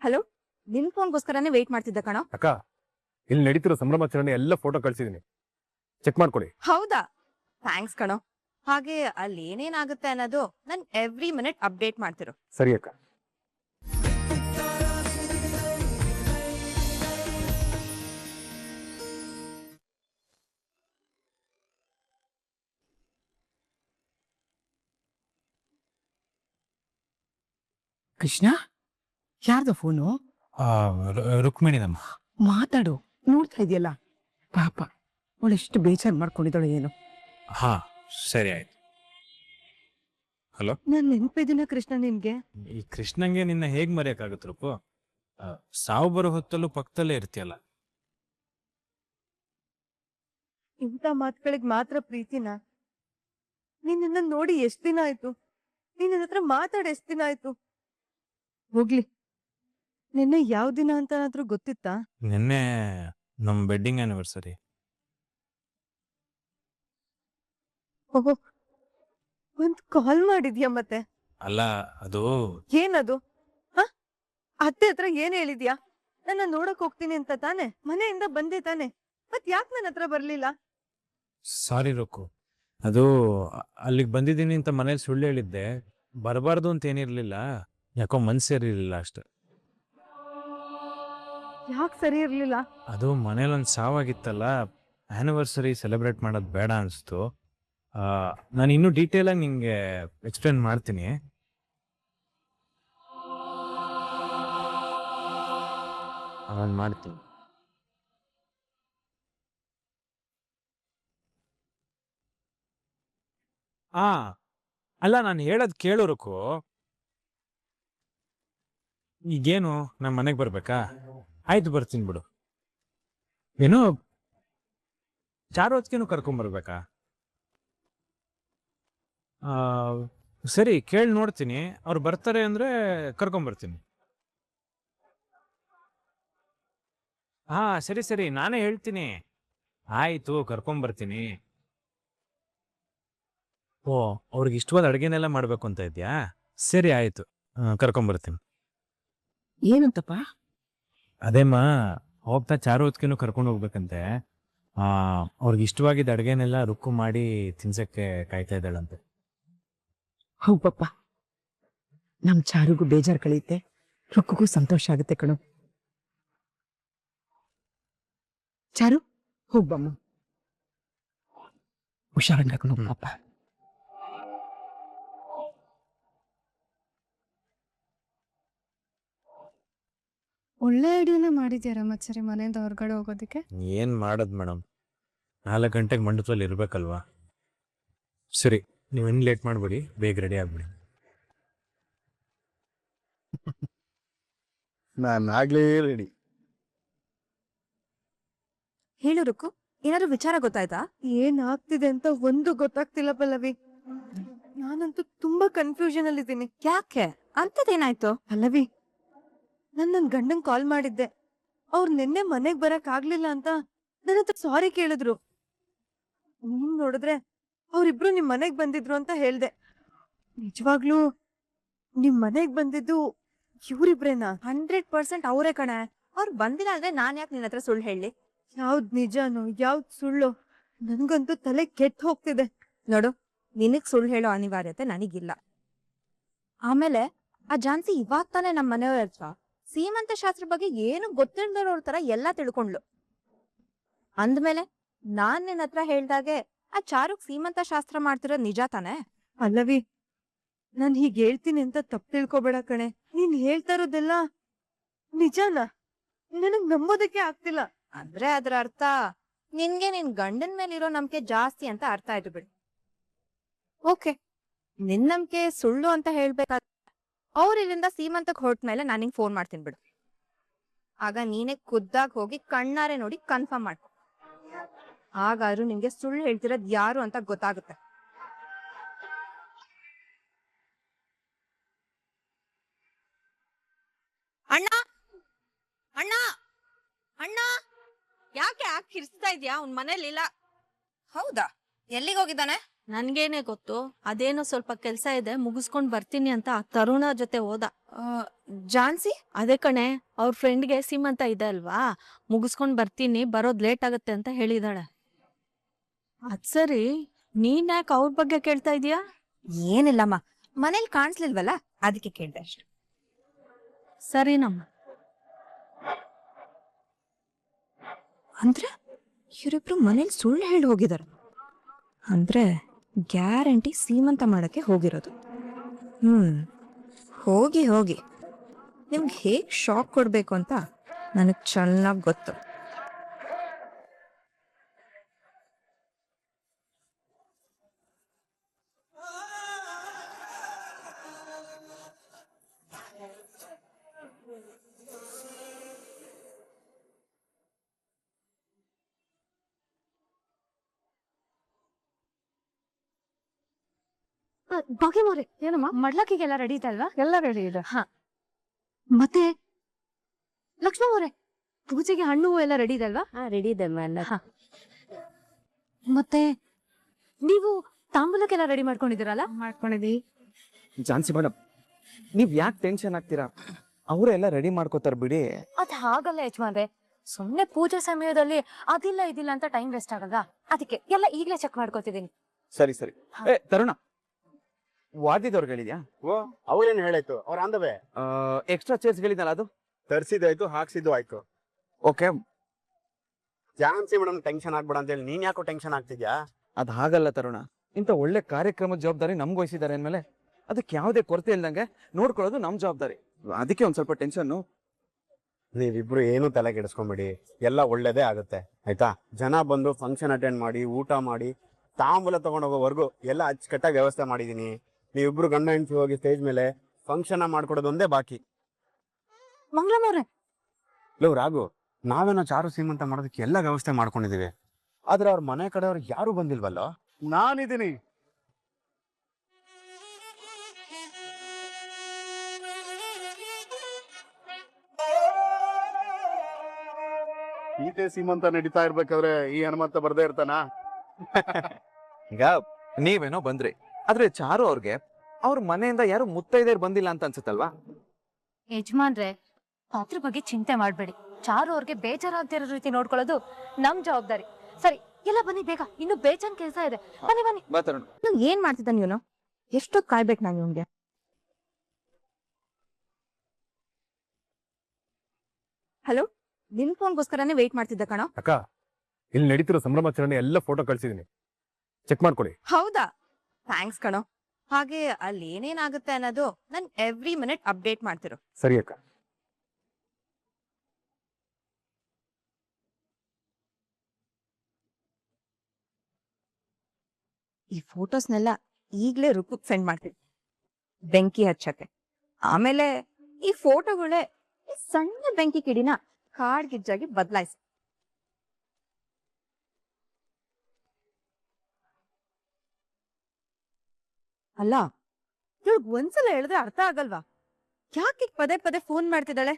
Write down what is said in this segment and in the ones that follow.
Hello, ನಿನ್ ಫೋನ್ಗೋಸ್ಕರನೇ wait ಮಾಡ್ತಿದ್ದ ಕಣೋ. ಅಕ್ಕ, ಇಲ್ಲಿ ನಡೀತಿರೋ ಸಂಭ್ರಮಾಚರಣೆ ಎಲ್ಲ ಫೋಟೋ ಕಳ್ಸಿದೀನಿ, ಚೆಕ್ ಮಾಡ್ಕೊಳ್ಳಿ. ಹೌದಾ? ಥ್ಯಾಂಕ್ಸ್ ಕಣೋ. ಹಾಗೆ ಅಲ್ಲಿ ಏನೇನಾಗುತ್ತೆ ಅನ್ನೋದು ನನ್ ಎವ್ರಿ ಮಿನಿಟ್ ಅಪ್ಡೇಟ್ ಮಾಡ್ತಿರು. ಸರಿ ಅಕ್ಕ. ಕೃಷ್ಣ, ಯಾರ್ದ ಫೋನು? ರುಕ್ಮಿಣಿದಮ್ಮ. ಮಾತಾಡು. ನೋಡ್ತಾ ಇದೆಯಲ್ಲ ಪಾಪ, ಅವಳೆಷ್ಟು ಬೇಜಾರು ಮಾಡ್ಕೊಂಡಿದ್ದಾಳೆ ಏನು. ಹಾ ಸರಿ ಆಯ್ತು. ಹಲೋ, ನಾನ್ ನೆನ್ಪಿದಿನ ಕೃಷ್ಣ ನಿನ್ಗೆ. ಈ ಕೃಷ್ಣಂಗೆ ನಿನ್ನ ಹೇಗ್ ಮರೆಯಕ್ಕಾಗತ್ತೆ ರುಕು? ಸಾವು ಬರೋ ಹೊತ್ತಲ್ಲೂ ಪಕ್ಕದಲ್ಲೇ ಇರ್ತೀಯಲ್ಲ. ಇಂಥ ಮಾತುಗಳಿಗೆ ಮಾತ್ರ ಪ್ರೀತಿನ? ನಿನ್ನ ನೋಡಿ ಎಷ್ಟ್ ದಿನ ಆಯ್ತು, ನಿನ್ನ ಹತ್ರ ಮಾತಾಡ ಎಷ್ಟ್ ದಿನ ಆಯ್ತು. ಹೋಗ್ಲಿ, ನಿನ್ನೆ ಯಾವ ದಿನ ಅಂತ ಗೊತ್ತಿತ್ತಾ? ನಿನ್ನೆ ನಮ್ ವೆಡ್ಡಿಂಗ್ ಆನಿವರ್ಸರಿ. ಓಹೋ, ಒಂದ್ ಕಾಲ್ ಮಾಡಿದ್ಯಾ ಮತ್ತೆ? ಅಲ್ಲ, ಅದು ಏನದು? ಹ, ಅತ್ತೆ ಹತ್ರ ಏನ್ ಹೇಳಿದ್ಯಾ? ನನ್ನ ನೋಡಕ್ ಹೋಗ್ತೀನಿ ಅಂತ ತಾನೆ ಮನೆಯಿಂದ ಬಂದೆ ತಾನೆ, ಮತ್ ಯಾಕೆ ನನ್ನ ಹತ್ರ ಬರ್ಲಿಲ್ಲ? ಸಾರಿ ರುಕು, ಅದು ಅಲ್ಲಿಗೆ ಬಂದಿದ್ದೀನಿ ಅಂತ ಮನೇಲಿ ಸುಳ್ಳು ಹೇಳಿದ್ದೆ. ಬರಬಾರ್ದು ಅಂತ ಏನಿರ್ಲಿಲ್ಲ, ಯಾಕೋ ಮನ್ಸೇರಿರ್ಲಿಲ್ಲ ಅಷ್ಟೆ. ಯಾಕೆ ಸರಿ ಇರ್ಲಿಲ್ಲ? ಅದು ಮನೇಲೊಂದು ಸಾವಾಗಿತ್ತಲ್ಲ, ಆನಿವರ್ಸರಿ ಸೆಲೆಬ್ರೇಟ್ ಮಾಡೋದು ಬೇಡ ಅನಿಸ್ತು. ನಾನು ಇನ್ನೂ ಡೀಟೇಲ್ ಆಗಿ ನಿಂಗೆ ಎಕ್ಸ್ಪ್ಲೇನ್ ಮಾಡ್ತೀನಿ. ಅವನ್ ಮಾಡ್ತೀನಿ. ಅಲ್ಲ, ನಾನು ಹೇಳೋದು ಕೇಳೋರಕ್ಕೂ. ಈಗೇನು ನಮ್ಮ ಮನೆಗೆ ಬರ್ಬೇಕಾ? ಆಯ್ತು, ಬರ್ತೀನಿ ಬಿಡು. ಏನು ಚಾರು ಹೊತ್ತಿಗೆನು ಕರ್ಕೊಂಬರ್ಬೇಕಾ? ಸರಿ, ಕೇಳಿ ನೋಡ್ತೀನಿ. ಅವ್ರು ಬರ್ತಾರೆ ಅಂದ್ರೆ ಕರ್ಕೊಂಬರ್ತೀನಿ. ಹಾ ಸರಿ ಸರಿ, ನಾನೇ ಹೇಳ್ತೀನಿ. ಆಯ್ತು, ಕರ್ಕೊಂಬರ್ತೀನಿ. ಓ, ಅವ್ರಿಗೆ ಇಷ್ಟವಾದ ಅಡುಗೆನೆಲ್ಲ ಮಾಡ್ಬೇಕು ಅಂತ ಇದ್ಯಾ? ಸರಿ ಆಯ್ತು, ಕರ್ಕೊಂಬರ್ತೀನಿ. ಏನಂತಪ್ಪ? ಅದೇಮ್ಮ, ಹೋಗ್ತಾ ಚಾರು ಹೊತ್ತಿಗೆನು ಕರ್ಕೊಂಡು ಹೋಗ್ಬೇಕಂತೆ. ಅವ್ರಿಗೆ ಇಷ್ಟವಾಗಿದ್ದ ಅಡುಗೆನೆಲ್ಲ ರುಕ್ಕು ಮಾಡಿ ತಿನ್ಸಕ್ಕೆ ಕಾಯ್ತಾ ಇದ್ದಾಳಂತೆ. ಹೌದಪ್ಪ, ನಮ್ ಚಾರುಗೂ ಬೇಜಾರು ಕಳೆಯುತ್ತೆ, ರುಕ್ಕುಗೂ ಸಂತೋಷ ಆಗುತ್ತೆ ಕಣು. ಚಾರು, ಹೋಗ್ಬಮ್ಮ, ಹುಷಾರಾಗಿ ಕರ್ಕೊಂಡು ಹೋಗ್ಬಪ್ಪ. ಒಳ್ಳೆ ಐಡಿಯಾನೇ ಮಾಡಿದ್ಯಾ ರಮತ್ ಮನೆಯಿಂದ ಹೊರಗಡೆ ಹೋಗೋದಕ್ಕೆ. ಏನ್ ಮಾಡೋದು ಮೇಡಮ್, 4 ಗಂಟೆಗೆ ಮಂಟಪದಲ್ಲಿ ಇರ್ಬೇಕಲ್ವಾ. ಸರಿ, ನೀವೇನು ಲೇಟ್ ಮಾಡ್ಬೇಡಿ, ಬೇಗ ರೆಡಿ ಆಗ್ಬಿಡಿ. ನಾನು ಆಗ್ಲೇ ರೆಡಿ. ಹೇಳು ರುಕ್ಕು, ಏನಾದ್ರು ವಿಚಾರ ಗೊತ್ತಾಯ್ತಾ? ಏನ್ ಆಗ್ತಿದೆ ಅಂತ ಒಂದು ಗೊತ್ತಾಗ್ತಿಲ್ಲ ಪಲ್ಲವಿ. ನಾನಂತೂ ತುಂಬಾ ಕನ್ಫ್ಯೂಷನ್ ಅಲ್ಲಿ ಇದ್ದೀನಿ. ಯಾಕೆ? ಅಂತದೇನಾಯ್ತು? ಪಲ್ಲವಿ, ನನ್ ಗಂಡಂಗ್ ಕಾಲ್ ಮಾಡಿದ್ದೆ. ಅವ್ರು ನಿನ್ನೆ ಮನೆಗ್ ಬರಕ್ ಆಗ್ಲಿಲ್ಲ ಅಂತ ನನ್ನ ಹತ್ರ ಸಾರಿ ಕೇಳಿದ್ರು. ನೀನ್ ನೋಡಿದ್ರೆ ಅವ್ರಿಬ್ರು ನಿಮ್ ಮನೆಗ್ ಬಂದಿದ್ರು ಅಂತ ಹೇಳ್ದೆ. ನಿಜವಾಗ್ಲೂ ನಿಮ್ ಮನೆಗ್ ಬಂದಿದ್ದು ಇವ್ರಿಬ್ರೇನಾ? 100% ಅವರೇ ಕಣೆ. ಅವ್ರು ಬಂದಿಲ್ಲ ಅಂದ್ರೆ ನಾನ್ ಯಾಕೆ ನಿನ್ನ ಹತ್ರ ಸುಳ್ಳು ಹೇಳಿ? ಯಾವ್ದ್ ನಿಜಾನೋ ಯಾವ್ದ್ ಸುಳ್ಳು ನನ್ಗಂತೂ ತಲೆ ಕೆಟ್ಟ ಹೋಗ್ತಿದೆ. ನೋಡು, ನಿನಗ್ ಸುಳ್ಳು ಹೇಳೋ ಅನಿವಾರ್ಯತೆ ನನಗಿಲ್ಲ. ಆಮೇಲೆ ಆ ಜಾನ್ಸಿ ಇವಾಗ ತಾನೆ ನಮ್ ಮನೆಯವ್ರ ಹತ್ರ ಸೀಮಂತ ಶಾಸ್ತ್ರ ಬಗ್ಗೆ ಏನು ಗೊತ್ತಿಲ್ದವ್ರ ತರ ಎಲ್ಲಾ ತಿಳ್ಕೊಂಡ್ಲು. ಅಂದ್ಮೇಲೆ ನಾನ್ ನಿನ್ನ ಹತ್ರ ಹೇಳ್ದಾಗೆ ಆ ಚಾರುಗ್ ಸೀಮಂತ ಶಾಸ್ತ್ರ ಮಾಡ್ತಿರೋದ್ ನಿಜ ತಾನೆ? ಅಲ್ಲವಿ, ನಾನ್ ಹೀಗ್ ಹೇಳ್ತೀನಿ ಅಂತ ತಪ್ಪು ತಿಳ್ಕೊಬೇಡ ಕಣೆ. ನೀನ್ ಹೇಳ್ತಾ ಇರೋದೆಲ್ಲ ನಿಜಾನ? ನನಗ್ ನಂಬೋದಕ್ಕೆ ಆಗ್ತಿಲ್ಲ. ಅಂದ್ರೆ ಅದ್ರ ಅರ್ಥ ನಿನ್ಗೆ ನಿನ್ ಗಂಡನ್ ಮೇಲಿರೋ ನಂಬಿಕೆ ಜಾಸ್ತಿ ಅಂತ ಅರ್ಥ ಆಯ್ತು ಬಿಡು. ಓಕೆ, ನಿನ್ ನಂಬಿಕೆ ಸುಳ್ಳು ಅಂತ ಹೇಳ್ಬೇಕಾದ್ರೆ ಅವ್ರ ಇಲ್ಲಿಂದ ಸೀಮಂತಕ್ ಹೊರಟ್ಮೇಲೆ ನಾನು ನಿಂಗೆ ಫೋನ್ ಮಾಡ್ತೀನಿ ಬಿಡು. ಆಗ ನೀನೇ ಖುದ್ದಾಗಿ ಹೋಗಿ ಕಣ್ಣಾರೆ ನೋಡಿ ಕನ್ಫರ್ಮ್ ಮಾಡು. ಹಾಗಾದ್ರೂ ನಿಮ್ಗೆ ಸುಳ್ಳು ಹೇಳ್ತಿರೋದ್ ಯಾರು ಅಂತ ಗೊತ್ತಾಗುತ್ತೆ. ಅಣ್ಣ ಅಣ್ಣ ಅಣ್ಣ, ಯಾಕೆ ಕಿರ್ಸ್ತಾ ಇದ್ಯಾ? ಅವ್ನ್ ಮನೇಲಿಲ್ಲ. ಹೌದಾ? ಎಲ್ಲಿಗೆ ಹೋಗಿದ್ದಾನೆ? ನನ್ಗೇನೆ ಗೊತ್ತು. ಅದೇನೋ ಸ್ವಲ್ಪ ಕೆಲ್ಸ ಇದೆ, ಮುಗಿಸ್ಕೊಂಡ್ ಬರ್ತೀನಿ ಅಂತ ತರುಣ ಜೊತೆ ಹೋದ. ಜಾನ್ಸಿ ಅದೇ ಕಣೆ ಅವ್ರ ಫ್ರೆಂಡ್ಗೆ ಸೀಮಂತ ಇದೆ ಅಲ್ವಾ, ಮುಗಿಸ್ಕೊಂಡ್ ಬರ್ತೀನಿ, ಬರೋದ್ ಲೇಟ್ ಆಗತ್ತೆ ಅಂತ ಹೇಳಿದಾಳೆ. ಅದ್ ಸರಿ, ನೀನ್ ಯಾಕೆ ಅವ್ರ ಬಗ್ಗೆ ಕೇಳ್ತಾ ಇದೀಯಾ? ಏನಿಲ್ಲಮ್ಮ, ಮನೇಲಿ ಕಾಣಿಸ್ಲಿಲ್ವಲ್ಲ ಅದಕ್ಕೆ ಕೇಳ್ದೆ ಅಷ್ಟೆ. ಸರಿನಮ್ಮ. ಅಂದ್ರೆ ಇವರಿಬ್ರು ಮನೇಲಿ ಸುಳ್ಳು ಹೇಳಿ ಹೋಗಿದಾರೆ. ಅಂದ್ರೆ ಗ್ಯಾರಂಟಿ ಸೀಮಂತ ಮಾಡಕ್ಕೆ ಹೋಗಿರೋದು. ಹೋಗಿ ಹೋಗಿ ನಿಮ್ಗೆ ಹೇಗ್ ಶಾಕ್ ಕೊಡ್ಬೇಕು ಅಂತ ನನಗ್ ಚೆನ್ನಾಗ್ ಗೊತ್ತು. ಭಾಗ್ಯಮವ್ರೆ, ಏನಮ್ಮ ಮಡ್ಲಕ್ಕಿಗೆಲ್ಲ ರೆಡಿ ಇದೆ ಅಲ್ವಾ? ಎಲ್ಲ ರೆಡಿ ಇದೆ. ಮತ್ತೆ ಲಕ್ಷ್ಮವ್ರೆ, ಪೂಜೆಗೆ ಹಣ್ಣು ಎಲ್ಲ ರೆಡಿ ಇದೆ ಅಲ್ವಾ? ರೆಡಿ ಇದೆ ಎಲ್ಲ. ಮತ್ತೆ ನೀವು ತಾಂಬೂಲಕ್ಕೆಲ್ಲ ರೆಡಿ ಮಾಡ್ಕೊಂಡಿದ್ದೀರಲ್ಲ? ಮಾಡ್ಕೊಂಡಿದೀವಿ. ಝಾನ್ಸಿ ಮೇಡಮ್, ನೀವ್ ಯಾಕೆ ಟೆನ್ಷನ್ ಆಗ್ತೀರಾ? ಅವರೆಲ್ಲ ರೆಡಿ ಮಾಡ್ಕೋತಾರ ಬಿಡಿ. ಅದ್ ಹಾಗಲ್ಲ ಯಜಮಾನ್ರೆ, ಸುಮ್ನೆ ಪೂಜೆ ಸಮಯದಲ್ಲಿ ಅದಿಲ್ಲ ಇದಿಲ್ಲ ಅಂತ ಟೈಮ್ ವೇಸ್ಟ್ ಆಗಲ್ವಾ? ಅದಕ್ಕೆ ಎಲ್ಲ ಈಗ್ಲೇ ಚೆಕ್ ಮಾಡ್ಕೋತಿದ್ದೀನಿ. ಸರಿ ಸರಿ. ತರುಣ, ವಾದಿದವ್ರಿಗೆ ಹೇಳಿದ್ಯಾ? ಓ ಅವ್ರೇನ್ ಹೇಳಾಯ್ತು, ಅವ್ರ ಅಂದವೆ ಎಕ್ಸ್ಟ್ರಾ ಚೇರ್ಸ್ ಹೇಳಿದ್ನಲ್ಲ ಅದು ತರ್ಸಿದ್ದಾಯ್ತು, ಹಾಕ್ಸಿದ್ದು ಆಯ್ತು. ಓಕೆ. ಜಾನ್ಸಿ ಮೇಡಮ್ ಟೆನ್ಷನ್ ಆಗ್ಬೇಡ ಅಂತ ಹೇಳಿ ನೀನ್ ಯಾಕೋ ಟೆನ್ಷನ್ ಆಗ್ತಿದ್ಯಾ? ಅದ್ ಹಾಗಲ್ಲ ತರುಣ, ಇಂಥ ಒಳ್ಳೆ ಕಾರ್ಯಕ್ರಮದ ಜವಾಬ್ದಾರಿ ನಮ್ಗೆ ವಹಿಸಿದ್ದಾರೆ ಅಂದ್ಮೇಲೆ ಅದಕ್ಕೆ ಯಾವುದೇ ಕೊರತೆ ಇಲ್ದಂಗೆ ನೋಡ್ಕೊಳ್ಳೋದು ನಮ್ ಜವಾಬ್ದಾರಿ. ಅದಕ್ಕೆ ಒಂದ್ ಸ್ವಲ್ಪ ಟೆನ್ಷನ್. ನೀವಿಬ್ರು ಏನು ತಲೆ ಕೆಡಿಸ್ಕೊಂಬಿಡಿ, ಎಲ್ಲ ಒಳ್ಳೇದೇ ಆಗುತ್ತೆ ಆಯ್ತಾ. ಜನ ಬಂದು ಫಂಕ್ಷನ್ ಅಟೆಂಡ್ ಮಾಡಿ, ಊಟ ಮಾಡಿ, ತಾಂಬೂಲ ತಗೊಂಡ್ ಹೋಗೋವರೆಗೂ ಎಲ್ಲ ಅಚ್ಚುಕಟ್ಟಾಗಿ ವ್ಯವಸ್ಥೆ ಮಾಡಿದೀನಿ. ನೀವಿಬ್ರು ಗಂಡ ಹೆಂಡತಿ ಹೋಗಿ ಸ್ಟೇಜ್ ಮೇಲೆ ಫಂಕ್ಷನ್ ಮಾಡ್ಕೊಡೋದು ಒಂದೇ ಬಾಕಿ. ಮಂಗಳಮವ್ರೆ, ಲವ್ ರಾಘು, ನಾವೇನೋ ಚಾರು ಸೀಮಂತ ಮಾಡೋದಕ್ಕೆ ಎಲ್ಲ ವ್ಯವಸ್ಥೆ ಮಾಡ್ಕೊಂಡಿದೀವಿ, ಆದ್ರೆ ಅವ್ರ ಮನೆ ಕಡೆಯವ್ರು ಯಾರು ಬಂದಿಲ್ವಲ್ಲ. ನಾನಿದ್ದೀನಿ. ಈಟೆ ಸೀಮಂತ ನಡೀತಾ ಇರ್ಬೇಕಾದ್ರೆ ಈ ಹನುಮಂತ ಬರ್ದೇ ಇರ್ತಾನ? ಈಗ ನೀವೇನೋ ಬಂದ್ರಿ, ಆದ್ರೆ ಚಾರು ಅವ್ರಿಗೆ ಅವ್ರ ಮನೆಯಿಂದ ಯಾರು ಮುತ್ತೈದೇರ್ ಬಂದಿಲ್ಲ ಅಂತ ಅನ್ಸುತ್ತಲ್ವಾ? ಯಜಮಾನ್ರೆ, ಅದ್ರ ಬಗ್ಗೆ ಚಿಂತೆ ಮಾಡ್ಬೇಡಿ. ಚಾರು ಅವ್ರಿಗೆ ಬೇಜಾರಾಗ್ತಿರೋ ರೀತಿ ನೋಡ್ಕೊಳ್ಳೋದು ನಮ್ ಜವಾಬ್ದಾರಿ. ಸರಿ, ಎಲ್ಲ ಬನ್ನಿ ಬೇಗ, ಇನ್ನು ಬೇಜಾನ್ ಕೆಲಸ ಇದೆ. ಬನ್ನಿ ಬನ್ನಿ. ಬಾ ತರುಣ್. ಏನ್ ಮಾಡ್ತಿದ್ದಾನೆ ಇವನು? ಎಷ್ಟೊತ್ತು ಕಾಯ್ಬೇಕು ನಾನು ಇವ್ನಿಗೆ? ಹಲೋ, ನಿನ್ ಫೋನ್ಗೋಸ್ಕರನೇ ವೇಟ್ ಮಾಡ್ತಿದ್ದ ಕಣೋ. ಅಕ್ಕ, ಇಲ್ಲಿ ನಡೀತಿರೋ ಸಂಭ್ರಮಾಚರಣೆ ಎಲ್ಲ ಫೋಟೋ ಕಳ್ಸಿದೀನಿ, ಚೆಕ್ ಮಾಡ್ಕೊಳ್ಳಿ. ಹೌದಾ? ಥ್ಯಾಂಕ್ಸ್ ಕಣೋ. ಹಾಗೆ ಅಲ್ಲಿ ಏನೇನಾಗುತ್ತೆ ಅನ್ನೋದು ನನ್ ಎವ್ರಿ ಮಿನಿಟ್ ಅಪ್ಡೇಟ್ ಮಾಡ್ತಿರು. ಸರಿ ಅಕ್ಕ. ಈ ಫೋಟೋಸ್ನೆಲ್ಲ ಈಗ್ಲೇ ರುಕ್ಕುಗ್ ಸೆಂಡ್ ಮಾಡ್ತೀನಿ, ಬೆಂಕಿ ಹಚ್ಚಕ್ಕೆ. ಆಮೇಲೆ ಈ ಫೋಟೋಗಳೇ ಈ ಸಣ್ಣ ಬೆಂಕಿ ಕಿಡಿನ ಕಾಡ್ಗಿಜ್ಜಾಗಿ ಬದಲಾಯಿಸಿ. ಅಲ್ಲ, ಇವ್ಳಿಗ್ ಒಂದ್ಸಲ ಹೇಳಿದ್ರೆ ಅರ್ಥ ಆಗಲ್ವಾ? ಯಾಕೆ ಪದೇ ಪದೇ ಫೋನ್ ಮಾಡ್ತಿದ್ದಾಳೆ?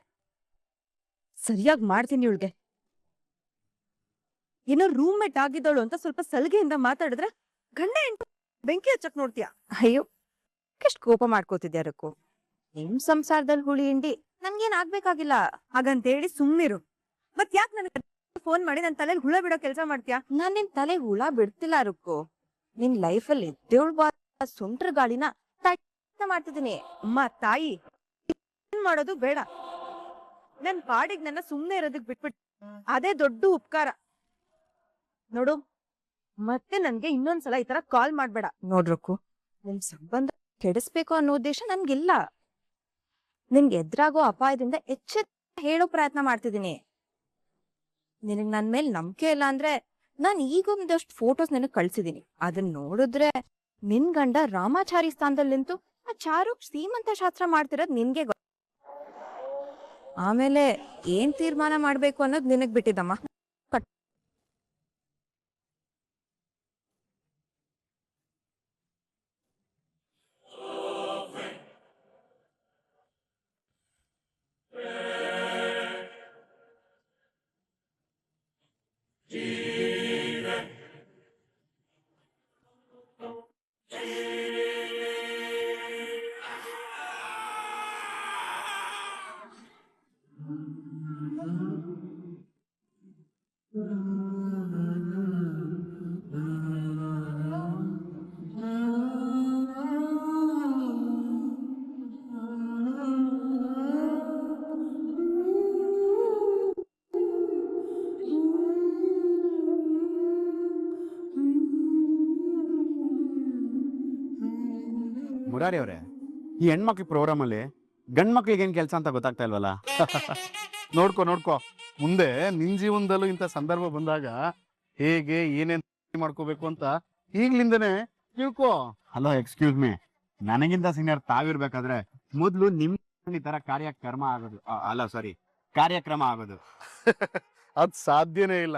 ಸರಿಯಾಗಿ ಮಾಡ್ತೀನಿ ಇವ್ಳಿಗೆ. ಏನೋ ರೂಮ್ ಮೇಟ್ ಆಗಿದ್ದವಳು ಅಂತ ಸ್ವಲ್ಪ ಸಲಿಗೆಯಿಂದ ಮಾತಾಡಿದ್ರೆ ಗಂಡ ಹೆಂಡ್ತಿ ಬೆಂಕಿ ಹಚ್ಚಕ್ ನೋಡ್ತೀಯ. ಅಯ್ಯೋ, ಎಷ್ಟು ಕೋಪ ಮಾಡ್ಕೋತಿದ್ಯಾ ರಕ್ಕು. ನಿಮ್ ಸಂಸಾರದಲ್ಲಿ ಹುಳಿ ಹಿಂಡಿ ನನ್ಗೇನ್ ಆಗ್ಬೇಕಾಗಿಲ್ಲ. ಹಾಗಂತೇಳಿ ಸುಮ್ನಿರು. ಮತ್ ಯಾಕೆ ನನಗೆ ಫೋನ್ ಮಾಡಿ ನನ್ ತಲೆಗೆ ಹುಳ ಬಿಡೋ ಕೆಲಸ ಮಾಡ್ತೀಯಾ? ನಾನ್ ನಿನ್ ತಲೆಗೆ ಹುಳ ಬಿಡ್ತಿಲ್ಲ ರಕ್ಕು. ನಿನ್ ಲೈಫಲ್ಲಿ ಎದ್ದೇಳ್ಬಾ ಸುಂಟ್ರ ಗಾಳಿನ ಮಾಡ್ತಿದ್ದೀನಿ. ಅಮ್ಮ ತಾಯಿ, ಏನ್ ಮಾಡೋದು ಬೇಡ. ನನ್ ಪಾಡಿಗೆ ನನ್ನ ಸುಮ್ನೆ ಇರೋದಕ್ ಬಿಟ್ಬಿಟ್ಟು ಅದೇ ದೊಡ್ಡ ಉಪಕಾರ ನೋಡು. ಮತ್ತೆ ನನ್ಗೆ ಇನ್ನೊಂದ್ಸಲ ಈ ತರ ಕಾಲ್ ಮಾಡ್ಬೇಡ. ನೋಡ್ರಕ್ಕು, ನಿಮ್ ಸಂಬಂಧ ಕೆಡಿಸ್ಬೇಕು ಅನ್ನೋ ಉದ್ದೇಶ ನನ್ಗಿಲ್ಲ. ನಿನ್ಗೆ ಎದುರಾಗೋ ಅಪಾಯದಿಂದ ಎಚ್ಚೆತ್ತ ಹೇಳೋ ಪ್ರಯತ್ನ ಮಾಡ್ತಿದ್ದೀನಿ. ನಿನಗ್ ನನ್ ಮೇಲ್ ನಂಬಿಕೆ ಇಲ್ಲ ಅಂದ್ರೆ ನಾನ್ ಈಗೊಂದಷ್ಟು ಫೋಟೋಸ್ ನಿನಗ್ ಕಳ್ಸಿದೀನಿ. ಅದನ್ನ ನೋಡಿದ್ರೆ ನಿನ್ ಗಂಡ ರಾಮಾಚಾರಿ ಸ್ಥಾನದಲ್ಲಿ ನಿಂತು ಆ ಚಾರುಕ್ ಸೀಮಂತ ಶಾಸ್ತ್ರ ಮಾಡ್ತಿರೋದ್ ನಿನ್ಗೆ ಆಮೇಲೆ ಏನ್ ತೀರ್ಮಾನ ಮಾಡ್ಬೇಕು ಅನ್ನೋದು ನಿನಗ್ ಬಿಟ್ಟಿದ್ದಮ್ಮ. ಮುರಾರಿ ಅವರೇ, ಈ ಹೆಣ್ಮಕ್ಳ ಪ್ರೋಗ್ರಾಮ್ ಅಲ್ಲಿ ಗಂಡ್ ಮಕ್ಳಿಗೆ ಏನ್ ಕೆಲಸ ಅಂತ ಗೊತ್ತಾಗ್ತಾ ಇಲ್ವಲ್ಲ. ನೋಡ್ಕೋ ಮುಂದೆ ನಿನ್ ಜೀವನದಲ್ಲೂ ಇಂಥ ಸಂದರ್ಭ ಬಂದಾಗ ಹೇಗೆ ಏನೇನ್ ಮಾಡ್ಕೋಬೇಕು ಅಂತ ಈಗ್ಲಿಂದನೇ ತಿಳ್ಕೋ. ಹಲೋ, ಎಕ್ಸ್ಕ್ಯೂಸ್ ಮೀ, ನನಗಿಂತ ಸೀನಿಯರ್ ತಾವಿರ್ಬೇಕಾದ್ರೆ ಮೊದ್ಲು ನಿಮ್ ಈ ತರ ಕಾರ್ಯಕ್ರಮ ಆಗೋದು ಕಾರ್ಯಕ್ರಮ ಆಗೋದು. ಅದ್ ಸಾಧ್ಯನೇ ಇಲ್ಲ.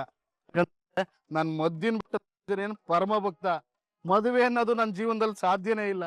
ನನ್ ಮದ್ದಿನ ಏನ್ ಪರಮ ಭಕ್ತ. ಮದುವೆ ಅನ್ನೋದು ನನ್ನ ಜೀವನದಲ್ಲಿ ಸಾಧ್ಯನೇ ಇಲ್ಲ.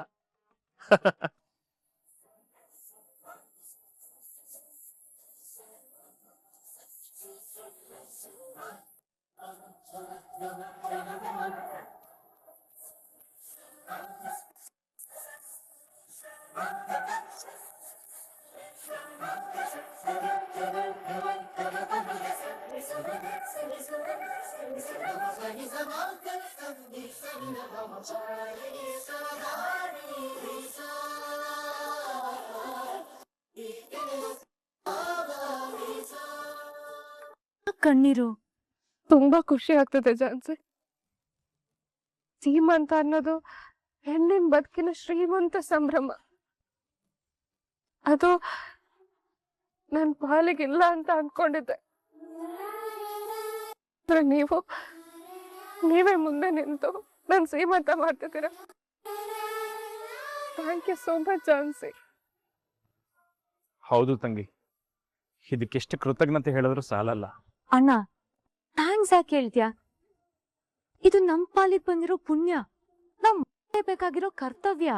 ಕಣ್ಣೀರು. ತುಂಬಾ ಖುಷಿ ಆಗ್ತದೆ ಜಾನ್ಸಿ. ಸೀಮಂತ ಅನ್ನೋದು ಹೆಣ್ಣಿನ ಬದುಕಿನ ಶ್ರೀಮಂತ ಸಂಭ್ರಮ. ಅದು ನನ್ ಪಾಲಿಗಿಲ್ಲ ಅಂತ ಅನ್ಕೊಂಡಿದ್ದೆ. ಆದ್ರೆ ನೀವೇ ಮುಂದೆ ನಿಂತು ನನ್ ಸೀಮಂತ ಮಾಡ್ತಿದ್ದೀರ. Thank you so much Jansi. ಹೌದು ತಂಗಿ, ಇದಕ್ಕೆಷ್ಟು ಕೃತಜ್ಞತೆ ಹೇಳಿದ್ರು ಸಾಲಲ್ಲ. ಅಣ್ಣ, ಥ್ಯಾಂಕ್ಸ್ ಯಾಕೆ ಹೇಳ್ತೀಯ? ಇದು ನಮ್ ಪಾಲಿಗೆ ಬಂದಿರೋ ಪುಣ್ಯ, ನಮ್ ಬೇಕಾಗಿರೋ ಕರ್ತವ್ಯ.